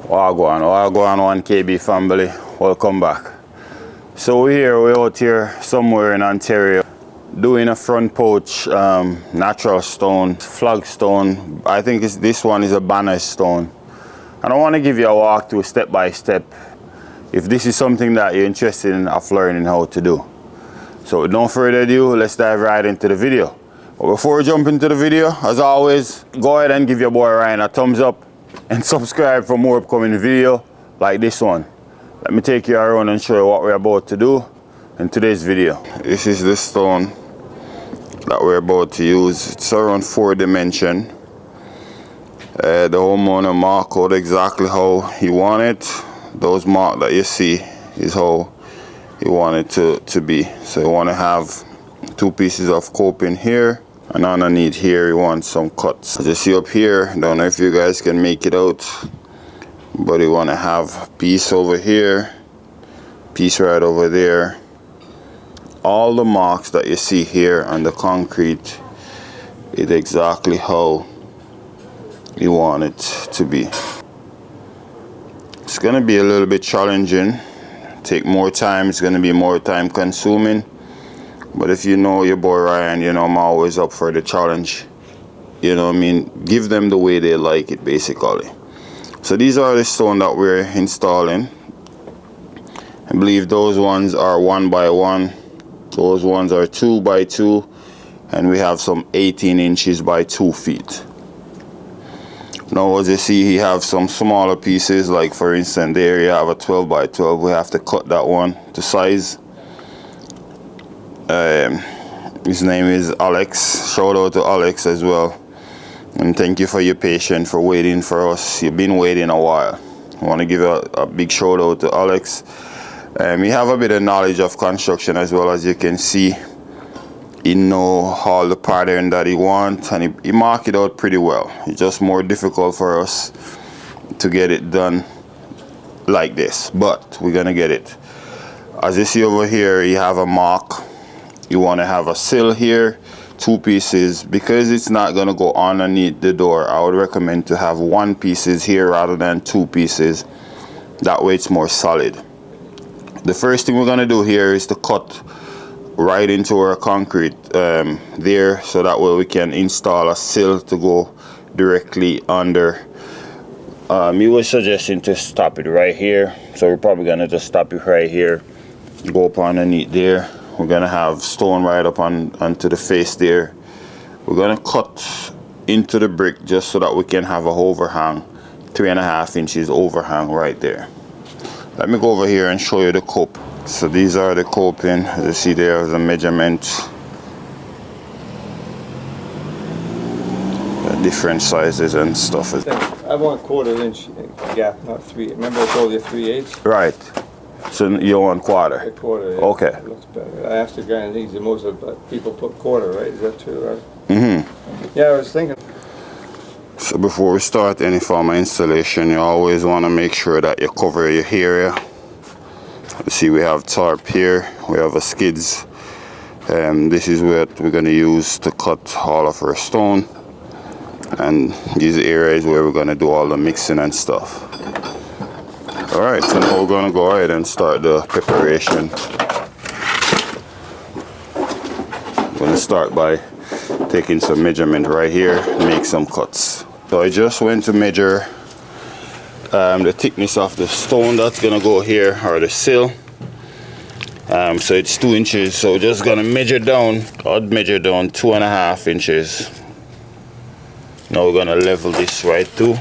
Wagwan 1KB family, welcome back. So we're out here somewhere in Ontario doing a front porch natural stone, flagstone. I think this one is a banner stone. And I want to give you a walkthrough step by step if this is something that you're interested in of learning how to do. So with no further ado, let's dive right into the video. But before we jump into the video, as always, go ahead and give your boy Ryan a thumbs up and subscribe for more upcoming video like this one. Let me take you around and show you what we're about to do in today's video. This is the stone that we're about to use. It's around 4 dimension. The homeowner marked out exactly how he wanted it. Those marks that you see is how he wanted it to be. So you want to have 2 pieces of coping here, and underneath here you want some cuts. As you see up here, don't know if you guys can make it out, but you want to have piece over here, piece right over there. All the marks that you see here on the concrete is exactly how you want it to be. It's gonna be a little bit challenging, take more time, it's gonna be more time consuming. But if you know your boy Ryan, you know I'm always up for the challenge. You know what I mean? Give them the way they like it, basically. So these are the stone that we're installing. I believe those ones are 1 by 1. Those ones are 2 by 2. And we have some 18 inches by 2 feet. Now as you see, he have some smaller pieces. Like for instance, there you have a 12 by 12. We have to cut that one to size. His name is Alex. Shout out to Alex as well, and thank you for your patience for waiting for us. You've been waiting a while. I want to give a big shout out to Alex. He have a bit of knowledge of construction as well. As you can see, he know all the pattern that he wants, and he mark it out pretty well. It's just more difficult for us to get it done like this, but we're gonna get it. As you see over here, you have a mark. You want to have a sill here, 2 pieces. Because it's not going to go underneath the door, I would recommend to have 1 pieces here rather than 2 pieces. That way it's more solid. The first thing we're going to do here is to cut right into our concrete there, so that way we can install a sill to go directly under. He was suggesting to stop it right here, so we're probably going to just stop it right here, go up underneath there. We're gonna have stone right up onto the face there. We're gonna cut into the brick just so that we can have a overhang, 3.5 inches overhang right there. Let me go over here and show you the cope. So these are the coping. As you see, there the measurement, different sizes and stuff. I want 1/4 inch gap, not 3. Remember I told you 3/8? Right. So you want 1/4? 1/4, yeah. Okay. It looks better. I asked the guy, and he's most of people put 1/4, right? Is that true, right? Mm-hmm. Yeah, I was thinking. So before we start any form of installation, you always want to make sure that you cover your area. You see, we have tarp here, we have a skids. This is what we're going to use to cut all of our stone. And these areas where we're going to do all the mixing and stuff. Alright, so now we're going to go ahead and start the preparation. I'm going to start by taking some measurement right here, make some cuts. So I just went to measure the thickness of the stone that's going to go here, or the sill. So it's 2 inches, so just going to measure down. I'd measure down 2.5 inches. Now we're going to level this right too.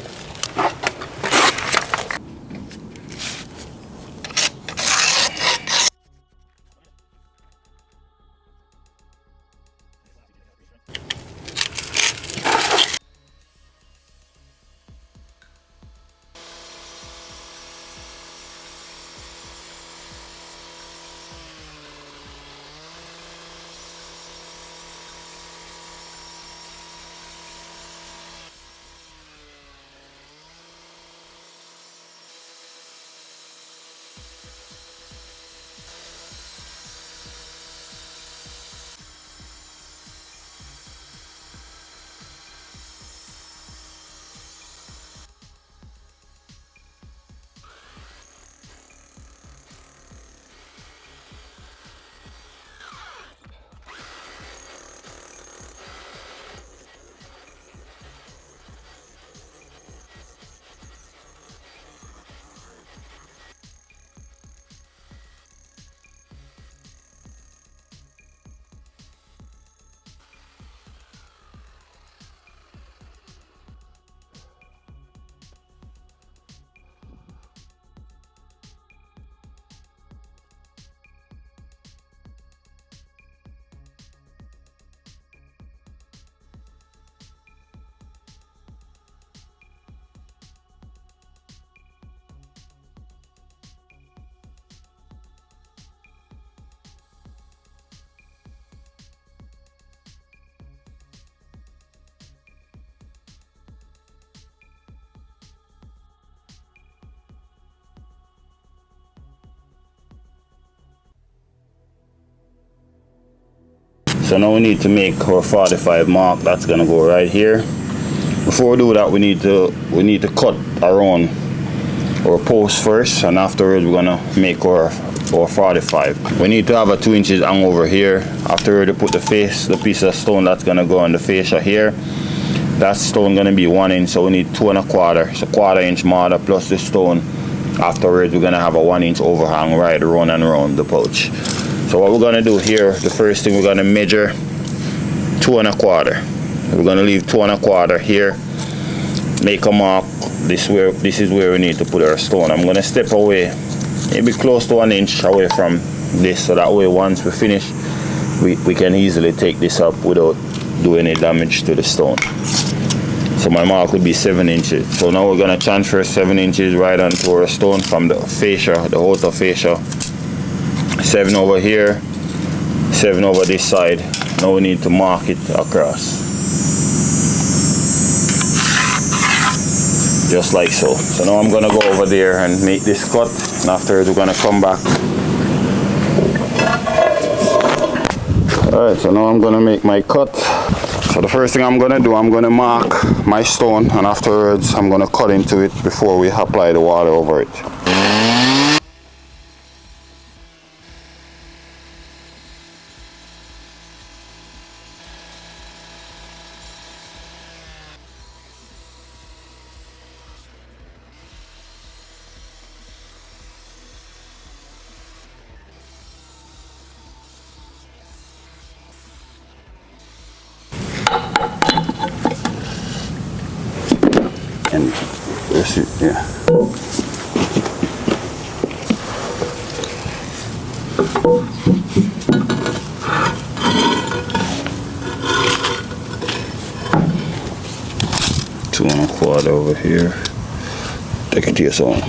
So now we need to make our 45 mark. That's gonna go right here. Before we do that, we need to cut around our post first, and afterwards we're gonna make our 45. We need to have a 2 inches hang over here. After we put the piece of stone that's gonna go on the fascia here. That stone gonna be 1 inch, so we need 2 1/4. It's a 1/4 inch mortar plus the stone. Afterwards, we're gonna have a 1 inch overhang right around and around the pouch. So what we're gonna do here, the first thing we're gonna measure 2 1/4. We're gonna leave 2 1/4 here. Make a mark. This is where we need to put our stone. I'm gonna step away, maybe close to 1 inch away from this, so that way once we finish, we can easily take this up without doing any damage to the stone. So my mark would be 7 inches. So now we're gonna transfer 7 inches right onto our stone from the fascia, the outer fascia. 7 over here, 7 over this side. Now we need to mark it across. Just like so. So now I'm gonna go over there and make this cut, and afterwards we're gonna come back. Alright, so now I'm gonna make my cut. So the first thing I'm gonna do, I'm gonna mark my stone, and afterwards I'm gonna cut into it before we apply the water over it. And this is, yeah. Two and a quarter over here. Take it to your own.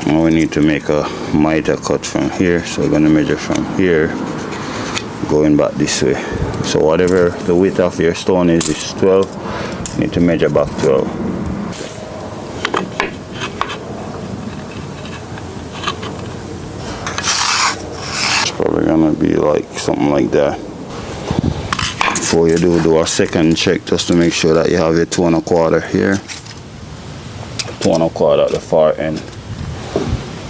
Now we need to make a miter cut from here, so we're going to measure from here going back this way. So whatever the width of your stone is 12, you need to measure back 12. It's probably going to be like something like that. Before you do a second check just to make sure that you have your 2 1/4 here, 2 1/4 at the far end.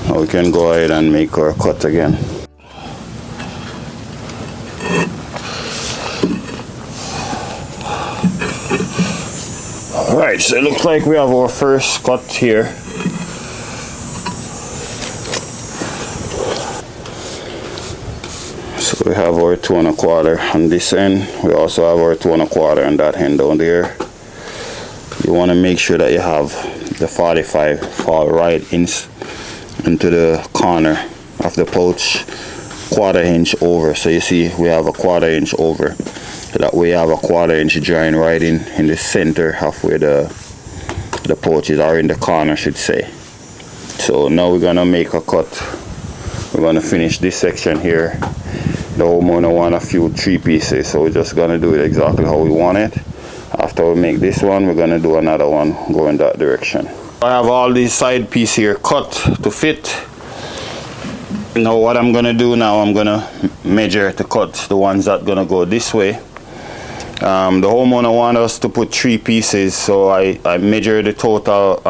Now we can go ahead and make our cut again. Alright, so it looks like we have our first cut here. So we have our 2 1/4 on this end. We also have our 2 1/4 on that end down there. You want to make sure that you have the 45 fall right into the corner of the pouch, 1/4 inch over. So you see we have a 1/4 inch over, so that we have a 1/4 inch join right in the center of where the pouch is, or in the corner I should say. So now we're gonna make a cut. We're gonna finish this section here. The homeowner want a few 3 pieces, so we're just gonna do it exactly how we want it. After we make this one, we're gonna do another one going that direction. I have all these side pieces here cut to fit. Now what I'm gonna do now, I'm gonna measure to cut the ones that gonna go this way. The homeowner want us to put 3 pieces, so I measured the total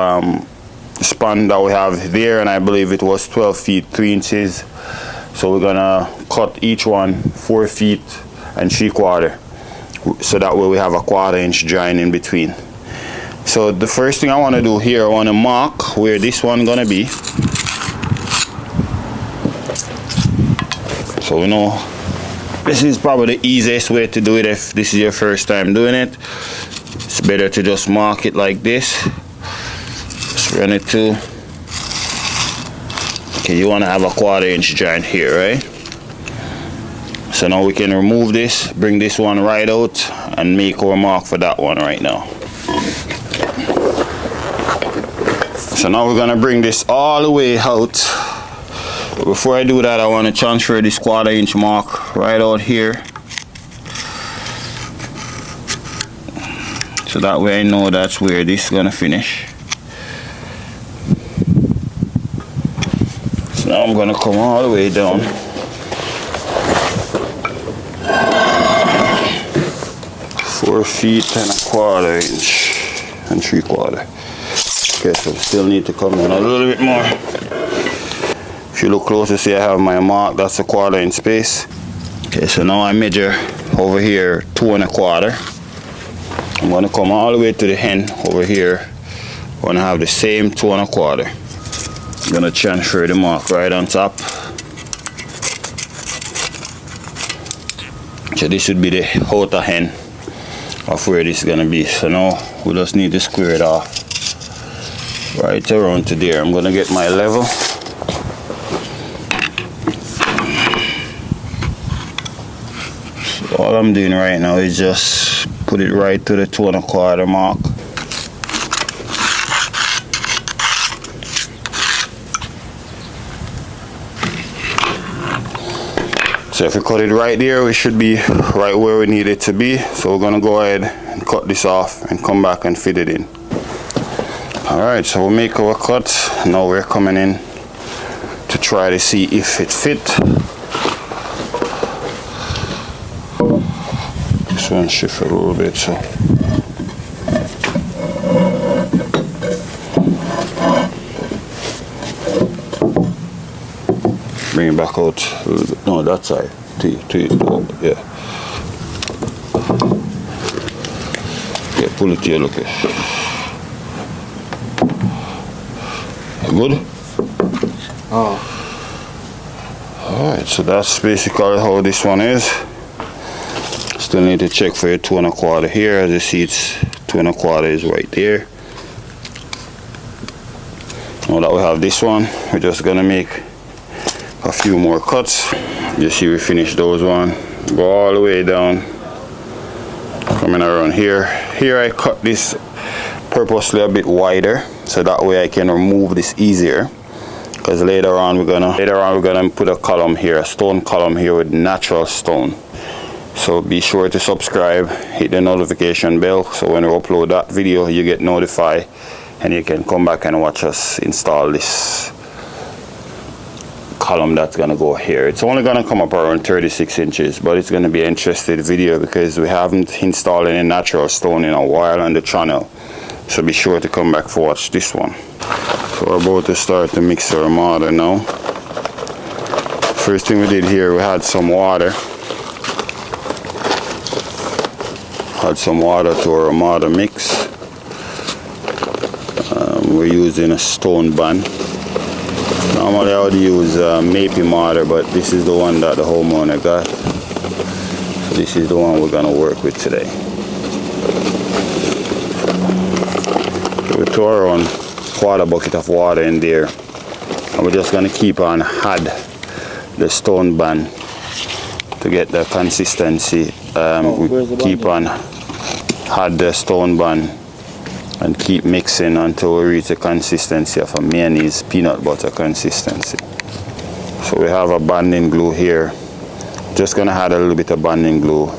span that we have there, and I believe it was 12 feet 3 inches. So we're gonna cut each one 4 feet and 3/4, so that way we have a 1/4 inch join in between. So the first thing I want to do here, I want to mark where this one gonna be. So we know this is probably the easiest way to do it if this is your first time doing it. It's better to just mark it like this. Just run it to. Okay, you want to have a 1/4 inch joint here, right? So now we can remove this, bring this one right out, and make our mark for that one right now. So now we're gonna bring this all the way out. But before I do that, I want to transfer this 1/4 inch mark right out here. So that way I know that's where this is gonna finish. So now I'm gonna come all the way down. 4 feet and a quarter inch and 3/4. Okay, so still need to come in a little bit more. If you look closer, see I have my mark, that's a 1/4 inch space. Okay, so now I measure over here 2 1/4. I'm gonna come all the way to the end over here. I'm gonna have the same 2 1/4. I'm gonna transfer the mark right on top. So this would be the outer end of where this is gonna be. So now we just need to square it off right around to there. I'm gonna get my level. So all I'm doing right now is just put it right to the 2 1/4 mark. So if we cut it right there, we should be right where we need it to be. So we're gonna go ahead and cut this off and come back and fit it in. Alright, so we'll make our cut. Now we're coming in to try to see if it fit. This one shift a little bit, so. Bring it back out a little bit. No, that side. Yeah. Yeah, pull it here, look it. Good? Oh. Alright, so that's basically how this one is. Still need to check for your 2 1/4 here. As you see, it's 2 1/4 is right there. Now that we have this one, we're just gonna make a few more cuts. You see we finished those one. Go all the way down. Coming around here. Here I cut this purposely a bit wider so that way I can remove this easier. Because later on we're gonna put a column here, a stone column here with natural stone. So be sure to subscribe, hit the notification bell so when we upload that video you get notified and you can come back and watch us install this column that's gonna go here. It's only gonna come up around 36 inches, but it's gonna be an interesting video because we haven't installed any natural stone in a while on the channel. So be sure to come back for watch this one. So we're about to start to mix our mortar now. First thing we did here, we had some water. Add some water to our mortar mix. We're using a stone band. Normally I would use maple mortar, but this is the one that the homeowner got. So this is the one we're going to work with today. So we throw around 1/4 bucket of water in there. And we're just going to keep on add the stone band to get the consistency. We keep on add the stone band and keep mixing until we reach the consistency of a mayonnaise peanut butter consistency. So we have a bonding glue here. Just gonna add a little bit of bonding glue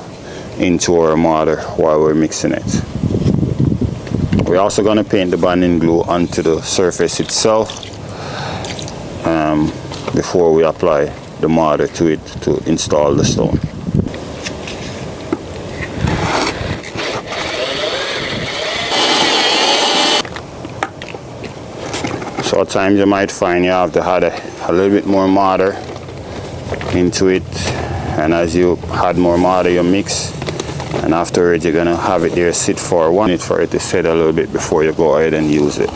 into our mortar while we're mixing it. We're also gonna paint the bonding glue onto the surface itself before we apply the mortar to it to install the stone. So at times you might find you have to add a little bit more mortar into it, and as you add more mortar you mix, and afterwards you're gonna have it there sit for 1 minute for it to set a little bit before you go ahead and use it.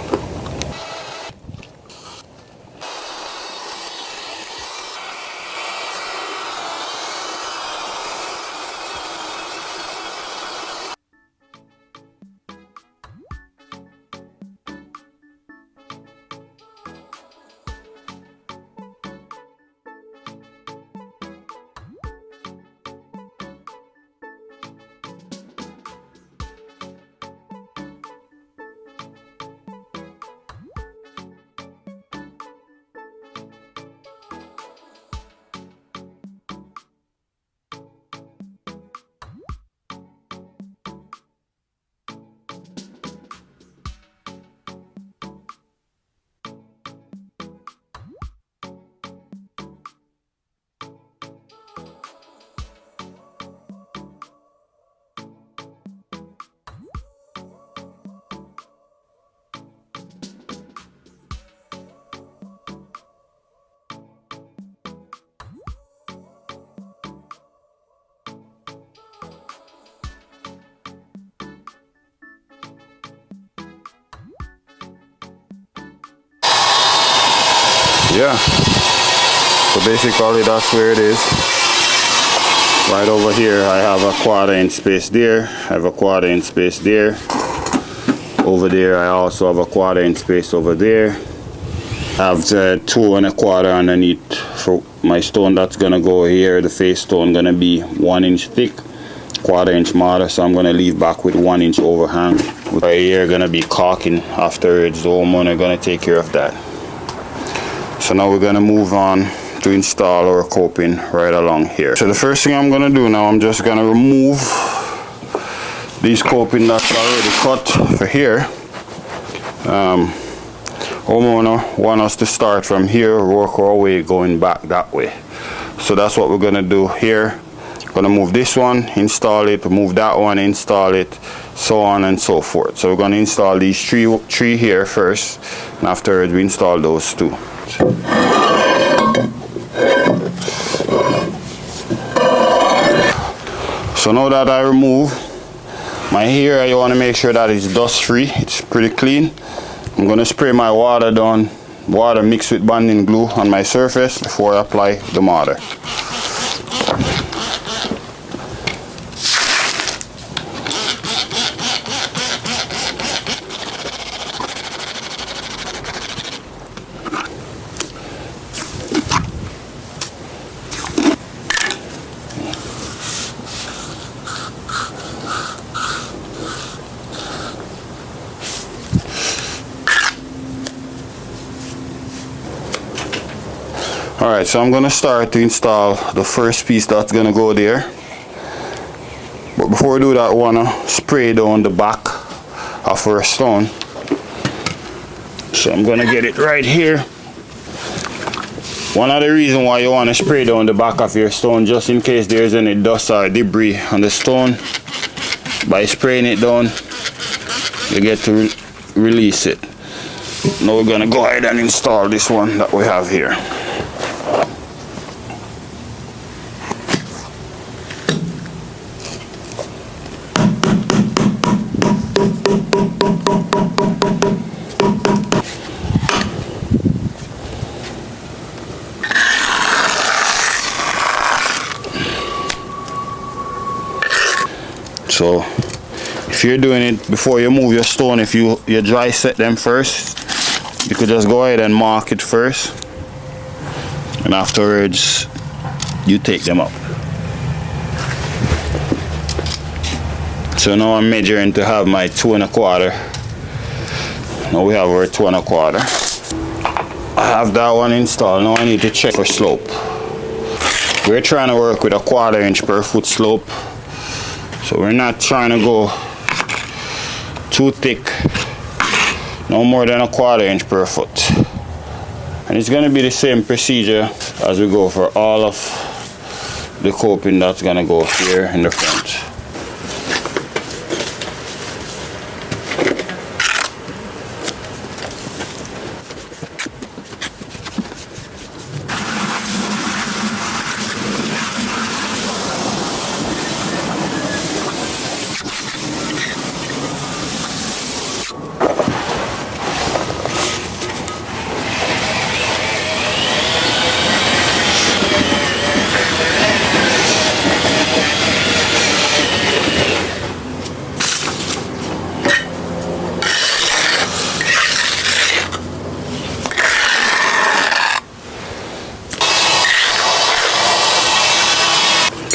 yeah, so basically that's where it is. Right over here I have a 1/4 inch space there, I have a 1/4 inch space there. Over there I also have a 1/4 inch space over there. I have the 2 1/4 underneath for my stone that's gonna go here. The face stone gonna be 1 inch thick, 1/4 inch mortar, so I'm gonna leave back with 1 inch overhang. Right here gonna be caulking afterwards. The homeowner gonna take care of that. So now we're gonna move on to install our coping right along here. So the first thing I'm gonna do now, I'm just gonna remove these coping that's already cut for here. Homeowner want us to start from here, work our way going back that way. So that's what we're gonna do here. Gonna move this one, install it, move that one, install it, so on and so forth. So we're gonna install these three here first, and afterwards we install those 2. So now that I remove my hair, I want to make sure that it's dust free, it's pretty clean. I'm going to spray my water down, water mixed with bonding glue on my surface before I apply the mortar. Alright, so I'm going to start to install the first piece that's going to go there. But before I do that, I want to spray down the back of our stone. So I'm going to get it right here. One of the reasons why you want to spray down the back of your stone, just in case there's any dust or debris on the stone. By spraying it down, you get to release it. Now we're going to go ahead and install this one that we have here. So if you're doing it before you move your stone, if you dry set them first, you could just go ahead and mark it first, and afterwards you take them up. So now I'm measuring to have my 2 1/4. Now we have our 2 1/4. I have that one installed. Now I need to check for slope. We're trying to work with a 1/4 inch per foot slope. So we're not trying to go too thick, no more than a 1/4 inch per foot. And it's going to be the same procedure as we go for all of the coping that's going to go here in the front.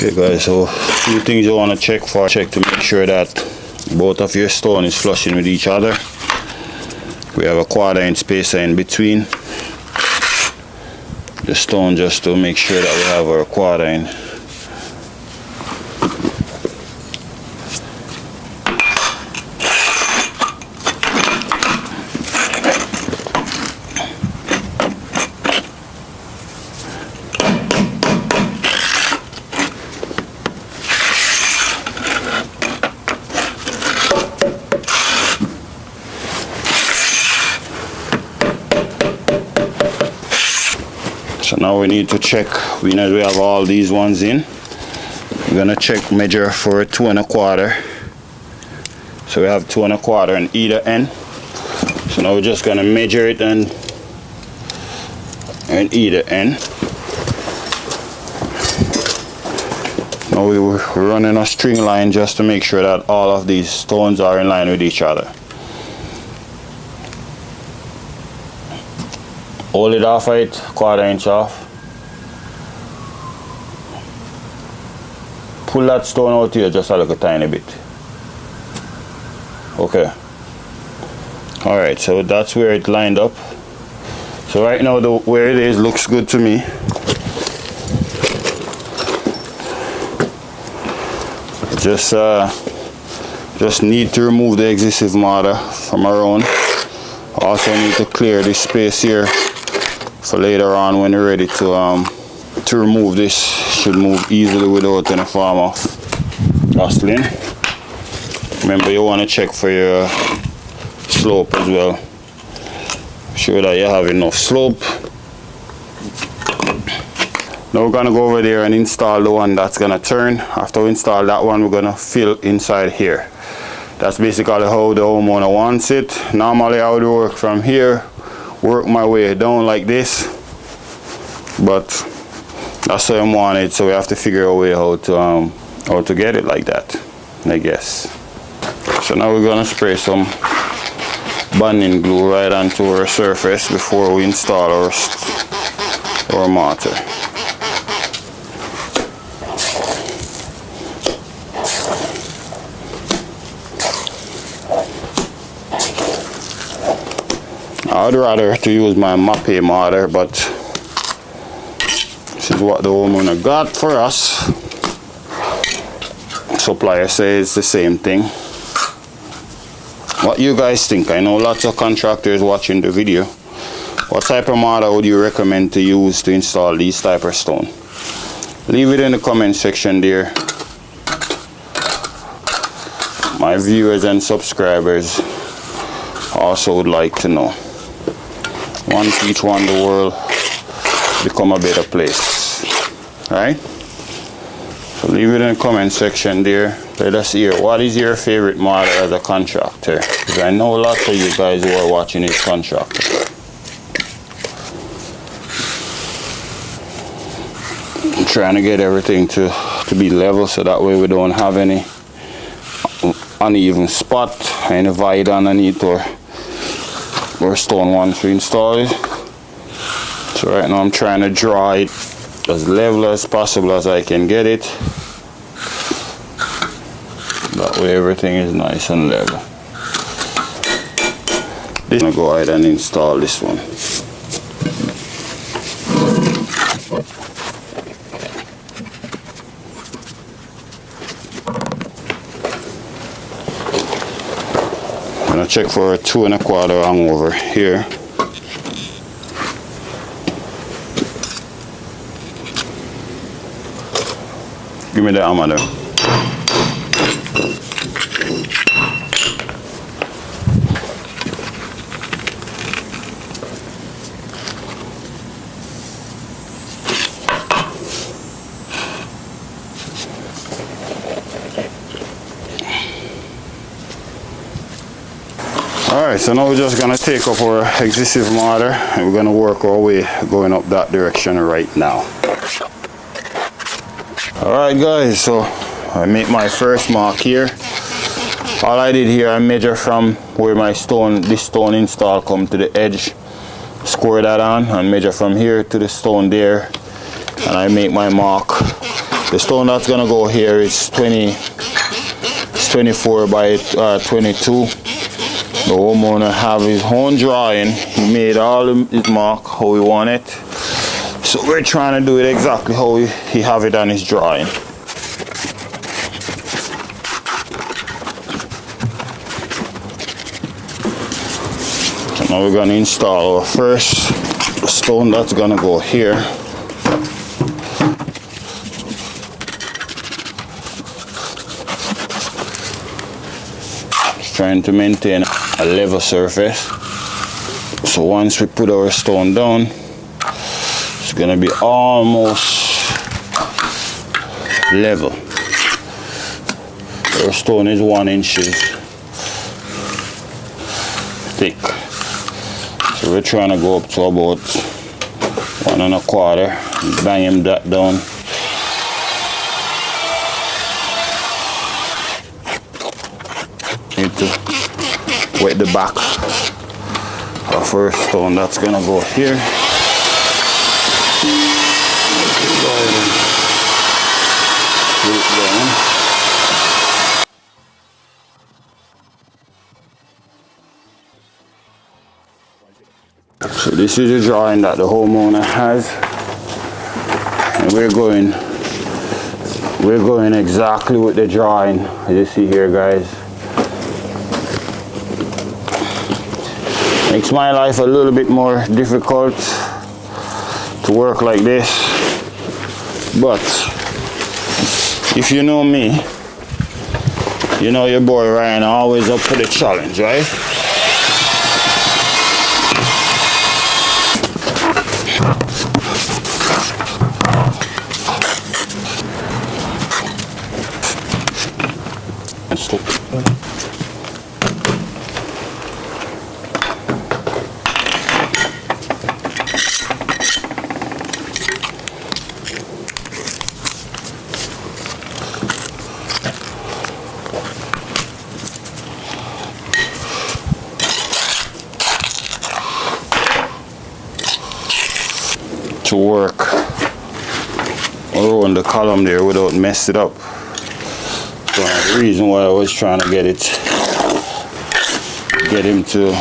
Okay guys, so a few things you want to check for. Check to make sure that both of your stone is flushing with each other. We have a 1/4 inch spacer in between the stone, just to make sure that we have our 1/4 inch. So now we need to check, we know we have all these ones in. We're gonna check, measure for 2 1/4. So we have 2 1/4 on either end. So now we're just gonna measure it and and either end. Now we're running a string line just to make sure that all of these stones are in line with each other. Hold it off at 1/4 inch off. Pull that stone out here just a little tiny bit. Okay. Alright, so that's where it lined up. So right now where it is looks good to me. Just need to remove the adhesive mortar from around. Also need to clear this space here for later on when you're ready to remove this. Should move easily without any form of hassling. Remember, you want to check for your slope as well. Sure that you have enough slope. Now we're going to go over there and install the one that's going to turn. After we install that one, we're going to fill inside here. That's basically how the homeowner wants it. Normally I would work from here, work my way down like this, but that's how I want it, so we have to figure a way how to get it like that, I guess. So now we're going to spray some bonding glue right onto our surface before we install our mortar. I'd rather to use my MAKEOVER mortar, but this is what the homeowner got for us. Supplier says the same thing. What you guys think? I know lots of contractors watching the video. What type of mortar would you recommend to use to install these type of stone? Leave it in the comment section there. My viewers and subscribers also would like to know. Once each one, the world become a better place, right? So leave it in the comment section there. Let us hear, what is your favorite mortar as a contractor? Because I know lots of you guys who are watching is contractors. I'm trying to get everything to be level, so that way we don't have any uneven spot, any void underneath or stone once we install it. So right now I'm trying to draw it as level as possible as I can get it. That way everything is nice and level. I'm gonna go ahead and install this one. I'm gonna check for a 2 1/4 hangover here. Give me the hammer there. Alright, so now we're just going to take up our adhesive mortar and we're going to work our way going up that direction right now. Alright guys, so I make my first mark here. All I did here, I measure from where my this stone install come to the edge, square that on and measure from here to the stone there, and I make my mark. The stone that's going to go here is 24 by 22. The homeowner have his own drawing. He made all his mark how he want it. So we're trying to do it exactly how he have it on his drawing. So now we're gonna install our first stone that's gonna go here. Just trying to maintain a level surface. So once we put our stone down, it's gonna be almost level. Our stone is 1 inch thick. So we're trying to go up to about 1¼ bang him that down. Need to wet the back of our stone. That's gonna go here. Go ahead and put it down. So this is the drawing that the homeowner has, and we're going exactly with the drawing, as you see here, guys. Makes my life a little bit more difficult to work like this, but if you know me, you know your boy Ryan always up for the challenge, right? To work around the column there without mess it up. So the reason why I was trying to get him to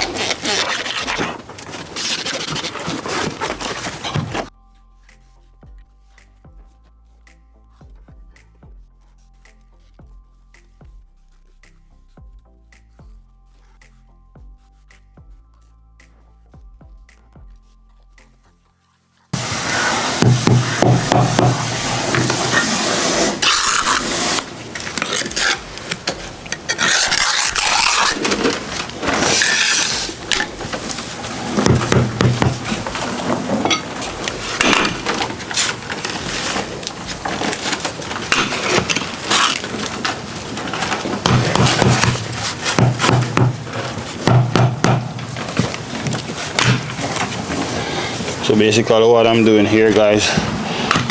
So basically what I'm doing here, guys,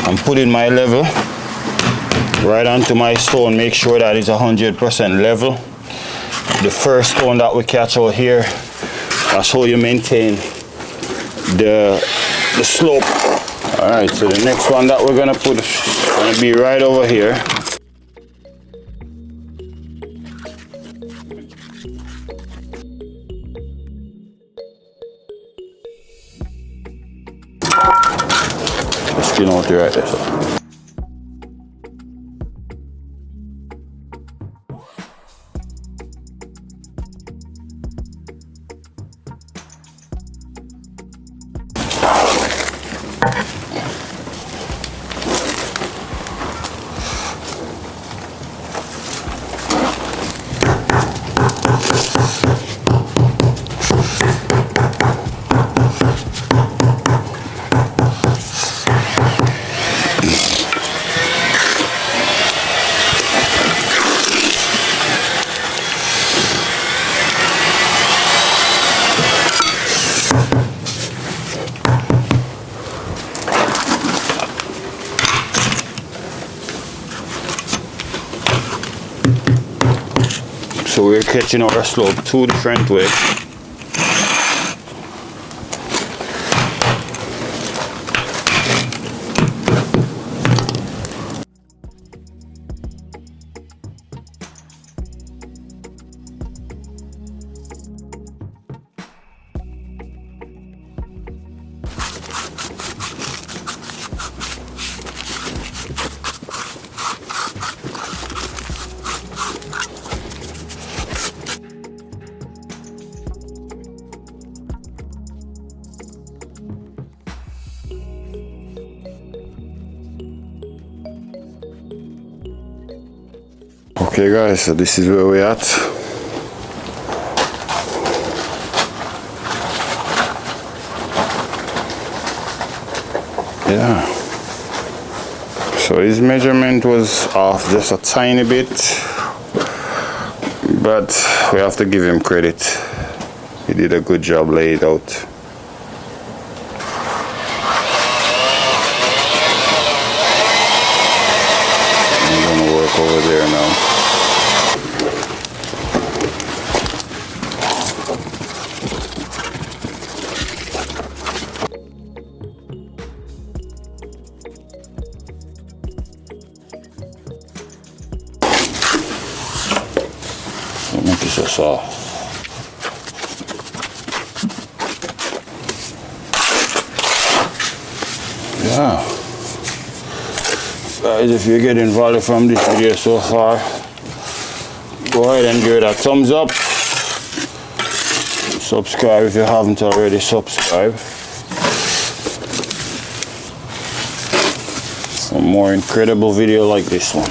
I'm putting my level right onto my stone, make sure that it's 100% level. The first stone that we catch out here, that's how you maintain the slope. Alright, so the next one that we're gonna put is gonna be right over here. Out there right there. So we're catching our slope 2 different ways. Okay guys, so this is where we're at. Yeah. So his measurement was off just a tiny bit, but we have to give him credit. He did a good job laid out. work over there now. Don't make it so soft. Yeah. Guys, if you're getting value from this video so far, go ahead and give it a thumbs up. Subscribe if you haven't already subscribed. Some more incredible video like this one.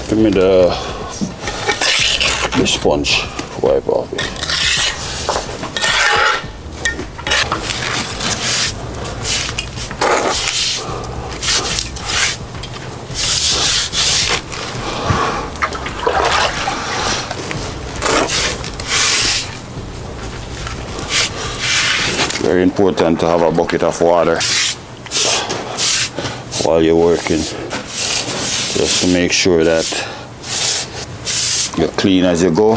Give me the sponge wipe off it. Very important to have a bucket of water while you're working, just to make sure that you're clean as you go.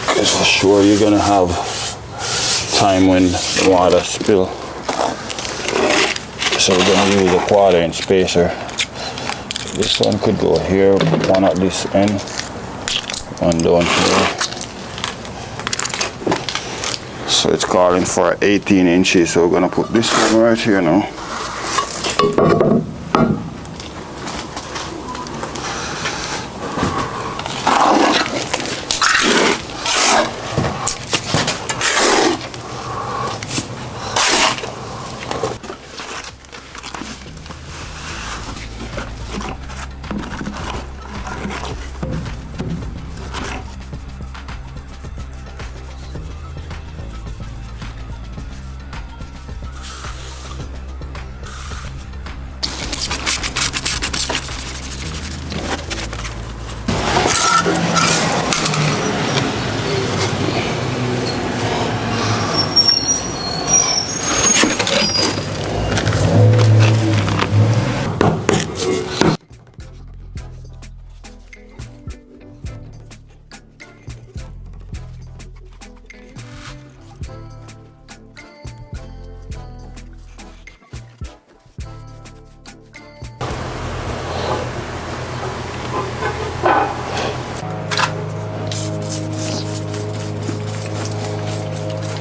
Because for sure you're gonna have time when the water spill. So we're gonna use a quarter-inch spacer. This one could go here, one at this end, one down here. So it's calling for 18 inches, so we're gonna put this one right here now.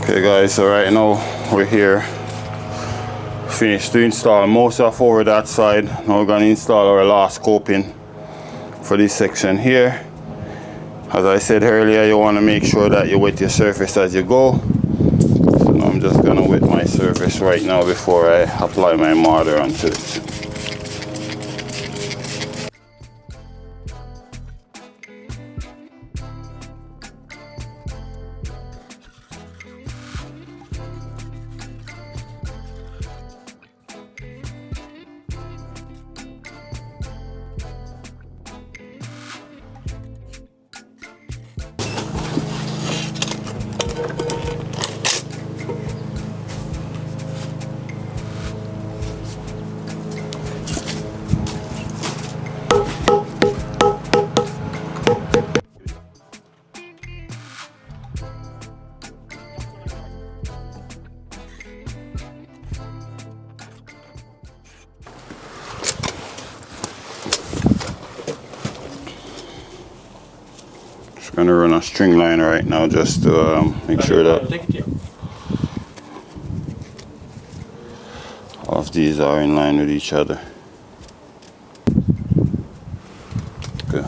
Okay guys, so right now we're here, finished to install most of over that side. Now we're going to install our last coping for this section here. As I said earlier, you want to make sure that you wet your surface as you go. So now I'm just going to wet my surface right now before I apply my mortar onto it. Gonna run a string line right now just to make sure that all of these are in line with each other. Okay.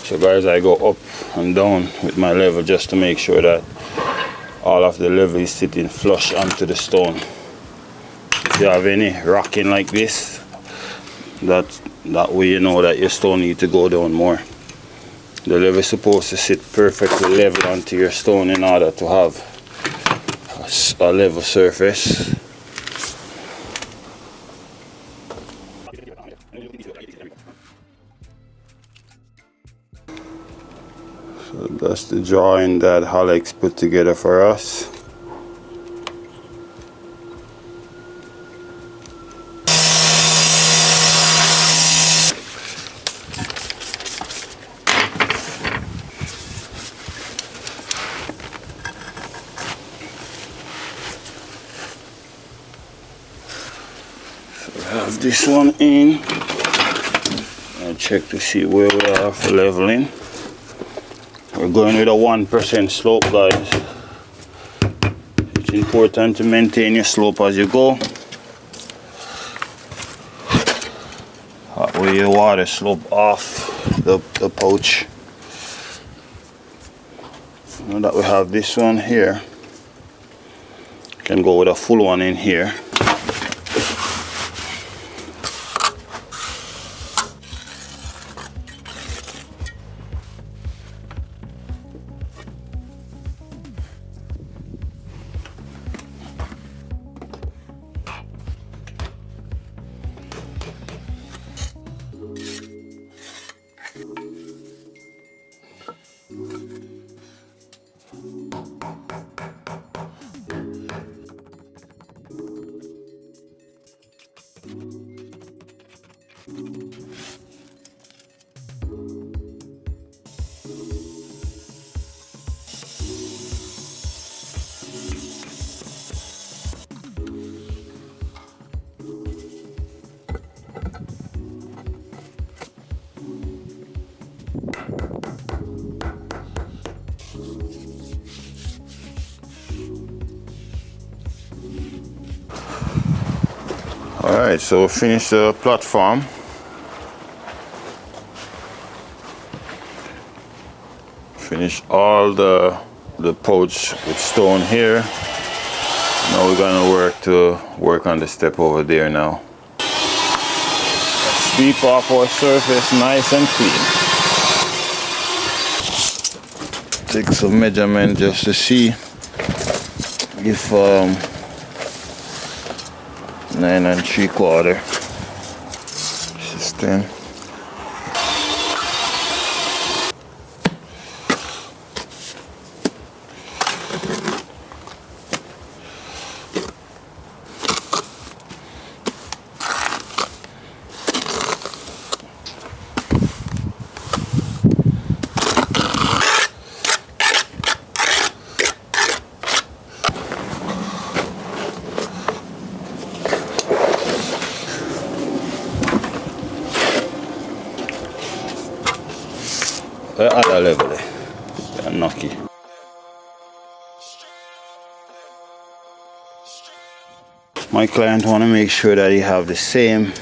So guys, I go up and down with my level just to make sure that all of the level is sitting flush onto the stone. If you have any rocking like this, that way you know that your stone needs to go down more. The level is supposed to sit perfectly level onto your stone in order to have a level surface. So that's the drawing that Alex put together for us. So we have this one in. I'll check to see where we are for leveling. We're going with a 1% slope, guys. It's important to maintain your slope as you go. That way your water slope off the pouch. Now that we have this one here, you can go with a full one in here. Alright, so we finished the platform. Finish all the pouch with stone here. Now we're gonna work on the step over there now. Sweep off our surface nice and clean. Take some measurement just to see if 9 3/4. This is 10. Other level, knocky. My client want to make sure that he have the same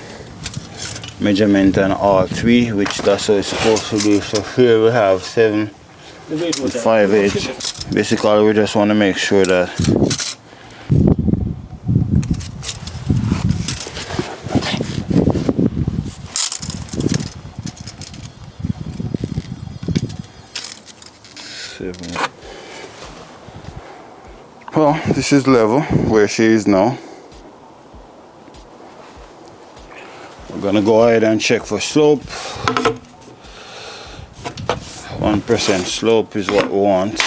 measurement on all three, which that's how it's supposed to be. So here we have 7 and 5/8. Basically, we just want to make sure that well, this is level where she is now. gonna go ahead and check for slope. 1% slope is what we want.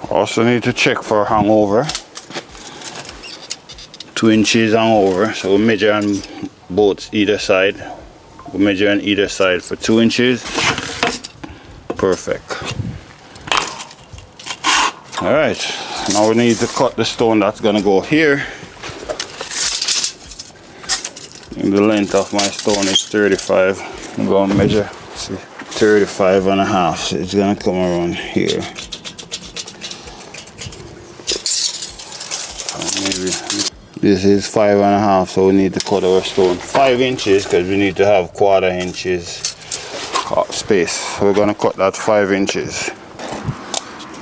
Also need to check for hangover. 2 inches hangover, so we'll measure on both either side. We'll measure on either side for 2 inches. Perfect. Alright, now we need to cut the stone that's gonna go here. And the length of my stone is 35. I'm gonna measure, see, 35.5, so it's gonna come around here. This is 5.5, so we need to cut our stone 5 inches because we need to have 1/4 inches space. So we're gonna cut that 5 inches.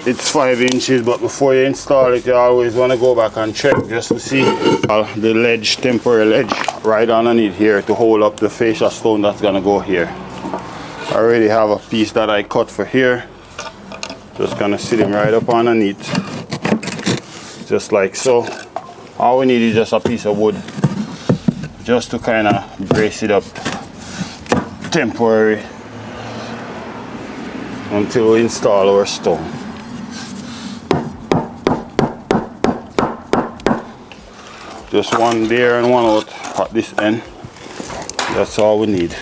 It's 5 inches, but before you install it, you always want to go back and check just to see the ledge, temporary ledge, right underneath here to hold up the fascia stone that's gonna go here. I already have a piece that I cut for here. Just gonna sit him right up underneath, just like so. All we need is just a piece of wood, just to kind of brace it up temporary until we install our stone. Just one there and one out at this end. That's all we need.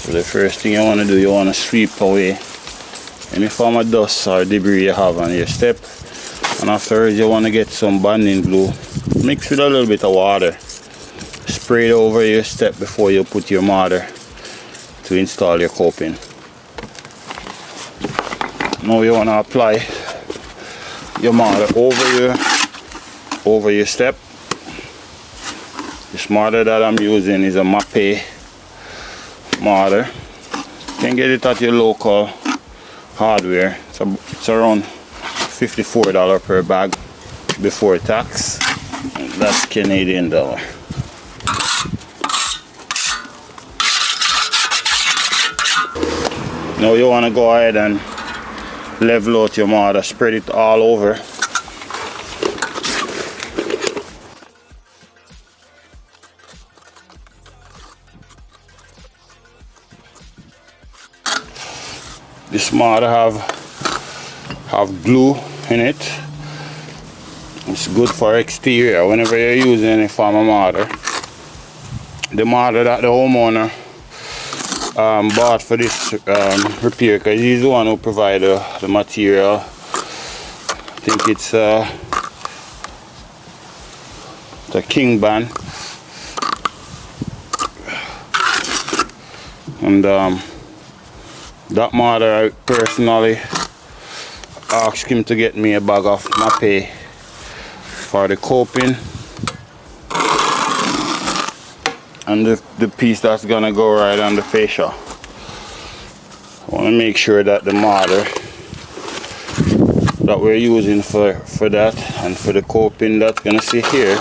So the first thing you want to do, you want to sweep away any form of dust or debris you have on your step. And afterwards you want to get some bonding glue, mix with a little bit of water, spray it over your step before you put your mortar to install your coping. Now you want to apply your mortar over your step. This mortar that I'm using is a MAKEOVER mortar. You can get it at your local hardware. It's around $54 per bag before tax. That's Canadian dollar. Now you want to go ahead and level out your mortar, spread it all over. This mortar have glue in it. It's good for exterior whenever you're using any form of mortar. The mortar that the homeowner bought for this repair, because he's the one who provided the material. I think it's the King band, and that mortar I personally asked him to get me a bag of MAKEOVER for the coping, and the piece that's gonna go right on the fascia. I want to make sure that the mortar that we're using for that and for the coping that's gonna sit here,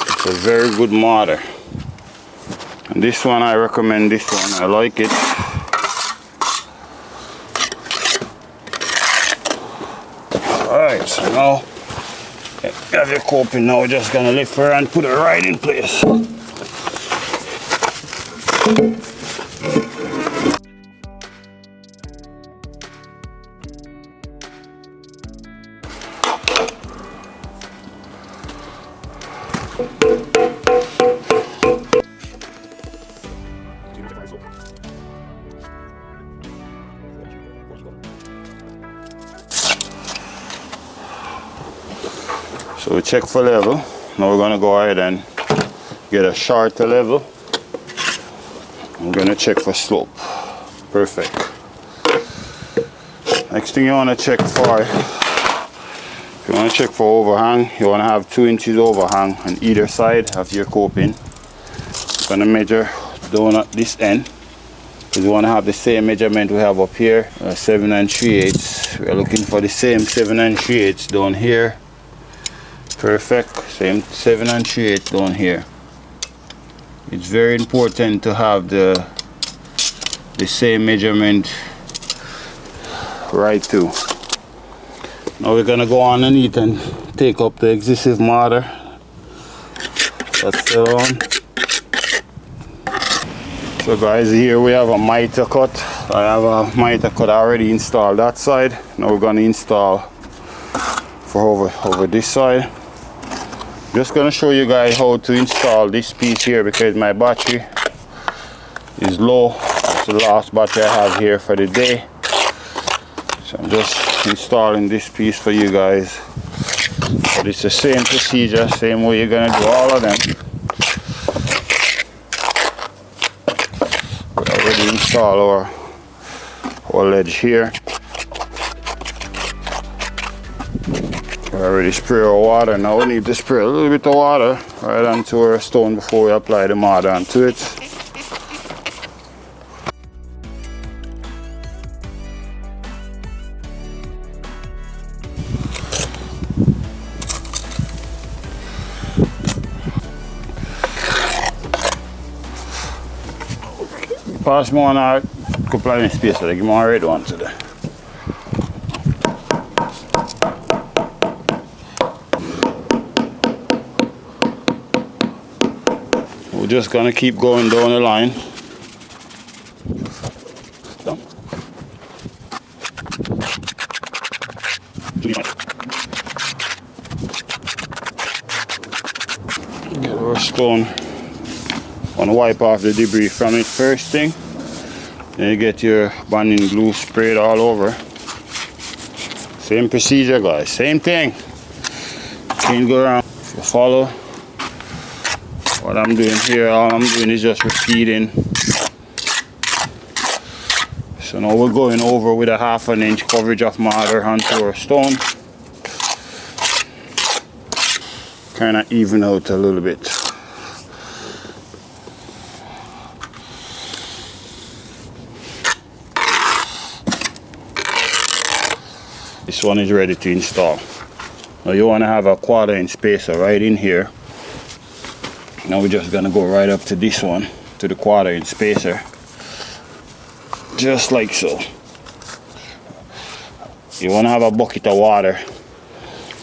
it's a very good mortar. And this one, I recommend this one. I like it. Alright, so now you have your coping. Now we're just gonna lift her and put it right in place. So we check for level. Now we're gonna go ahead and get a shorter level. I'm gonna check for slope. Perfect. Next thing you wanna check for, if you wanna check for overhang, you wanna have 2 inches overhang on either side of your coping. You're gonna measure down at this end, because you wanna have the same measurement we have up here, 7 3/8. We're looking for the same 7 3/8 down here. Perfect. Same 7 3/8 down here. It's very important to have the same measurement right too. Now we're gonna go underneath and take up the excessive mortar that's still on. So guys, here we have a miter cut. I have a miter cut already installed that side. Now we're gonna install for over this side. Just gonna show you guys how to install this piece here, because my battery is low. It's the last battery I have here for the day. So I'm just installing this piece for you guys. But it's the same procedure, same way you're gonna do all of them. We already installed our ledge here. We already spray our water. Now we need to spray a little bit of water right onto our stone before we apply the mortar onto it. Pass me on our couple of space, give me one red one today. We're just gonna keep going down the line. Get our stone. Want to wipe off the debris from it first thing. Then you get your bonding glue sprayed all over. Same procedure, guys. Same thing. Can't go around. If you follow what I'm doing here, all I'm doing is just repeating. So now we're going over with a 1/2 inch coverage of mortar onto our stone. Kind of even out a little bit. This one is ready to install. Now you want to have a 1/4 inch spacer right in here. Now we're just gonna go right up to this one, to the 1/4 inch spacer, just like so. You want to have a bucket of water.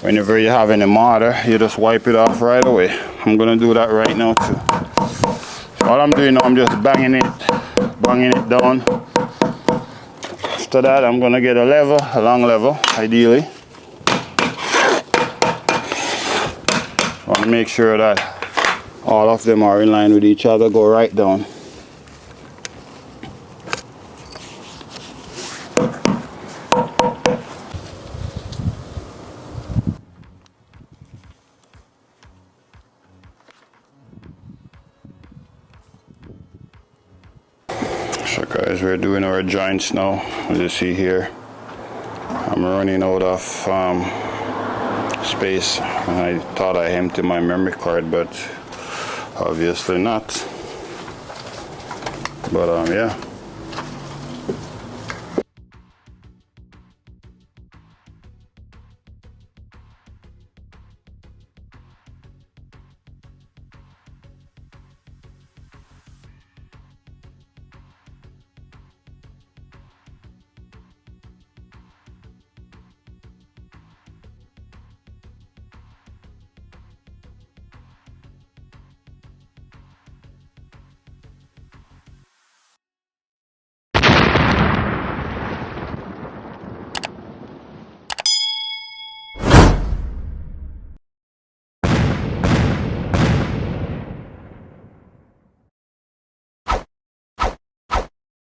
Whenever you have any mortar, you just wipe it off right away. I'm gonna do that right now too. So all I'm doing now, I'm just banging it down. After that, I'm gonna get a level, a long level, ideally. I want to make sure that all of them are in line with each other. Go right down. So guys, we're doing our joints now. As you see here, I'm running out of space. I thought I emptied my memory card, but obviously not. But yeah.